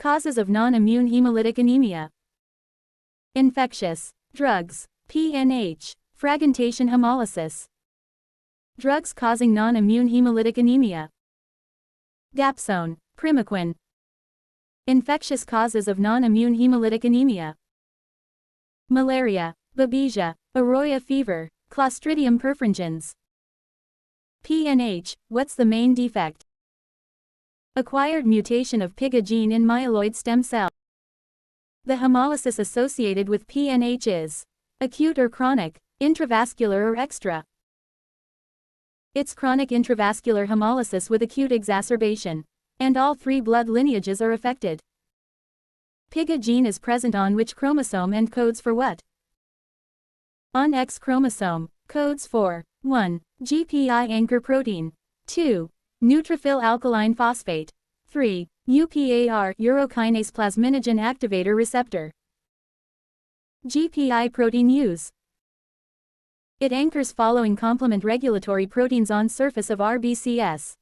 Causes of non-immune hemolytic anemia. Infectious drugs, PNH, fragmentation hemolysis. Drugs causing non-immune hemolytic anemia. Dapsone, primaquine. Infectious causes of non-immune hemolytic anemia. Malaria, babesia, Aroya fever, Clostridium perfringens. PNH, what's the main defect? Acquired mutation of PIGA gene in myeloid stem cell. The hemolysis associated with PNH is acute or chronic, intravascular or extra. It's chronic intravascular hemolysis with acute exacerbation, and all three blood lineages are affected. PIGA gene is present on which chromosome and codes for what? On X chromosome, codes for 1. GPI anchor protein, 2. Neutrophil alkaline phosphate, 3. UPAR urokinase plasminogen activator receptor. GPI protein use. It anchors following complement regulatory proteins on surface of RBCS.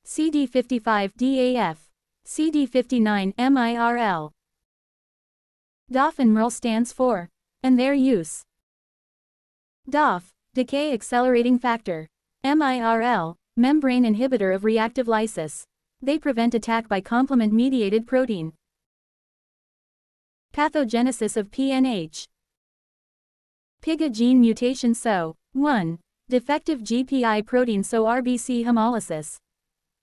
CD55-DAF, CD59-MIRL. DAF and MIRL stands for, and their use. DAF, decay accelerating factor. MIRL, membrane inhibitor of reactive lysis. They prevent attack by complement-mediated protein. Pathogenesis of PNH. PIGA gene mutation so, 1. Defective GPI protein so RBC hemolysis.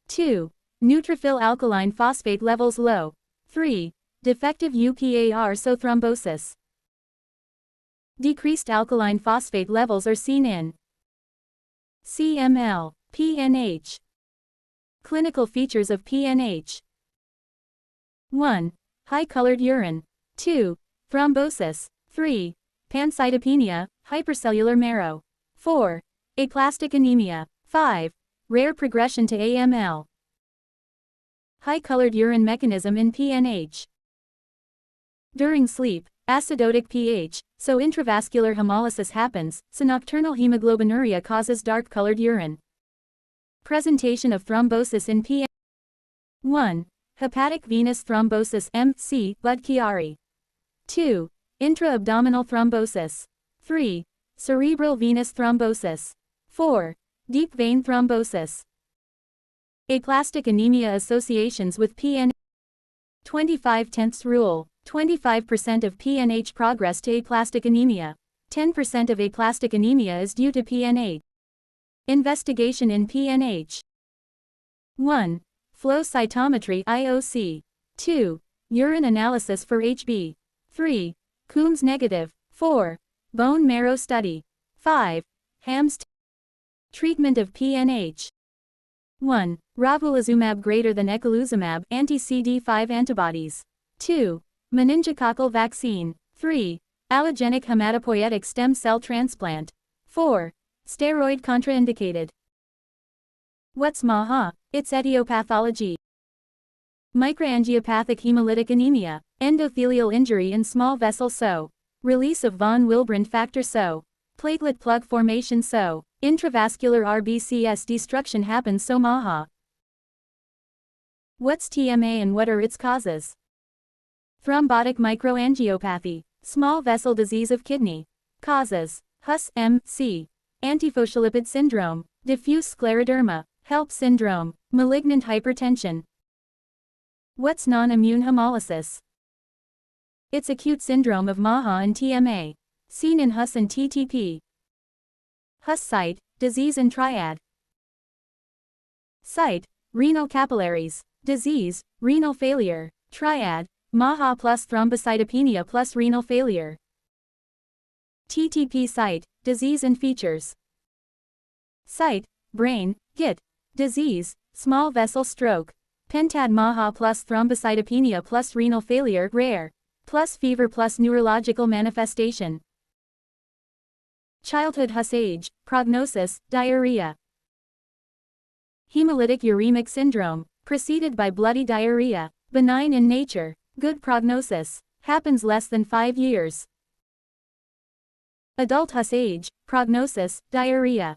2. Neutrophil alkaline phosphate levels low. 3. Defective UPAR so thrombosis. Decreased alkaline phosphate levels are seen in CML, PNH. Clinical features of PNH. 1. High-colored urine. 2. Thrombosis. 3. Pancytopenia, hypercellular marrow. 4. Aplastic anemia. 5. Rare progression to AML. High-colored urine mechanism in PNH. During sleep, acidotic pH, so intravascular hemolysis happens, so nocturnal hemoglobinuria causes dark-colored urine. Presentation of thrombosis in PNH. 1. Hepatic venous thrombosis MC, Budd-Chiari. 2. Intra-abdominal thrombosis. 3. Cerebral venous thrombosis. 4. Deep vein thrombosis. Aplastic anemia associations with PNH. 25/10 rule. 25% of PNH progress to aplastic anemia. 10% of aplastic anemia is due to PNH. Investigation in PNH. 1. Flow cytometry IOC. 2. Urine analysis for HB. 3. Coombs negative. 4. Bone marrow study. 5. Hams. Treatment of PNH. 1. Ravulizumab greater than eculizumab anti-CD5 antibodies. 2. Meningococcal vaccine. 3. Allogenic hematopoietic stem cell transplant. 4. Steroid contraindicated. What's MAHA? Its etiopathology. Microangiopathic hemolytic anemia, endothelial injury in small vessel so, release of von Willebrand factor so, platelet plug formation so, intravascular RBCS destruction happens so MAHA. What's TMA and what are its causes? Thrombotic microangiopathy, small vessel disease of kidney. Causes: HUS MC, antiphospholipid syndrome, diffuse scleroderma, HELP syndrome, malignant hypertension. What's non-immune hemolysis? It's acute syndrome of MAHA and TMA, seen in HUS and TTP. HUS site, disease and triad. Site, renal capillaries, disease, renal failure, triad, MAHA plus thrombocytopenia plus renal failure. TTP site, disease and features. Site, brain, GIT, disease, small vessel stroke, pentad MAHA plus thrombocytopenia plus renal failure rare, plus fever plus neurological manifestation. Childhood HUS age, prognosis, diarrhea. Hemolytic uremic syndrome, preceded by bloody diarrhea, benign in nature, good prognosis, happens less than 5 years. Adult HUS age, prognosis, diarrhea.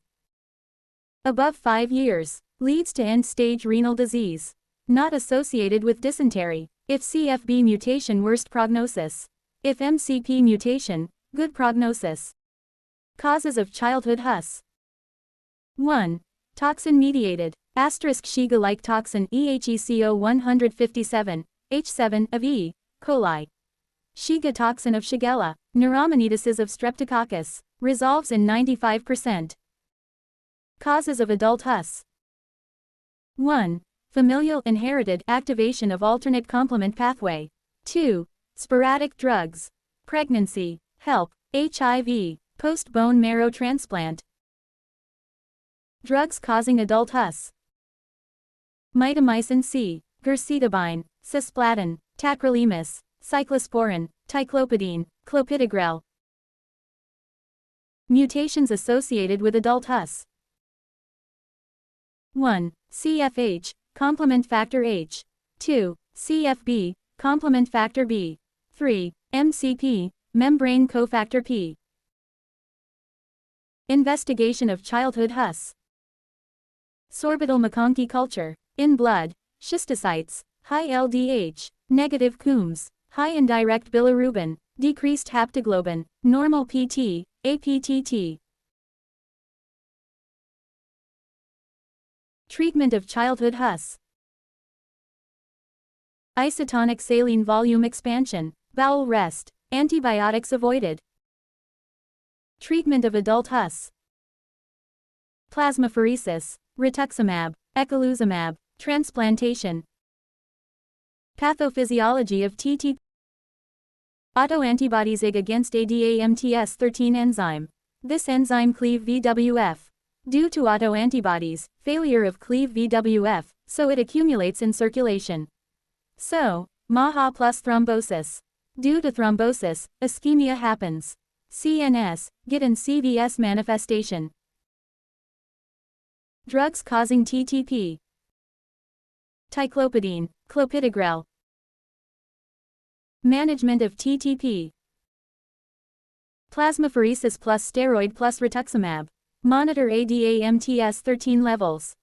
Above 5 years, leads to end-stage renal disease. Not associated with dysentery. If CFB mutation, worst prognosis. If MCP mutation, good prognosis. Causes of childhood HUS. 1. Toxin-mediated. Shiga-like toxin EHECO 157, H7 of E. coli. Shiga toxin of Shigella, neuraminidoses of Streptococcus, resolves in 95%. Causes of adult HUS. 1. Familial inherited activation of alternate complement pathway. 2. Sporadic drugs. Pregnancy, HELP, HIV, post-bone marrow transplant. Drugs causing adult HUS. Mitomycin C, gercitabine, cisplatin, tacrolimus, cyclosporin, ticlopidine, clopidogrel. Mutations associated with adult HUS. 1. CFH, complement factor H. 2. CFB, complement factor B. 3. MCP, membrane cofactor P. Investigation of childhood HUS. Sorbital McConkey culture. In blood, schistocytes, high LDH, negative Coombs, high indirect bilirubin, decreased haptoglobin, normal PT, APTT. Treatment of childhood HUS. Isotonic saline volume expansion, bowel rest, antibiotics avoided. Treatment of adult HUS. Plasmapheresis, rituximab, eculizumab, transplantation. Pathophysiology of TT. Autoantibodies IG against ADAMTS13 enzyme. This enzyme cleave VWF. Due to autoantibodies, failure of cleave VWF, so it accumulates in circulation. So, MAHA plus thrombosis. Due to thrombosis, ischemia happens. CNS, GIT and CVS manifestation. Drugs causing TTP. Ticlopidine, clopidogrel. Management of TTP. Plasmapheresis plus steroid plus rituximab. Monitor ADAMTS13 levels.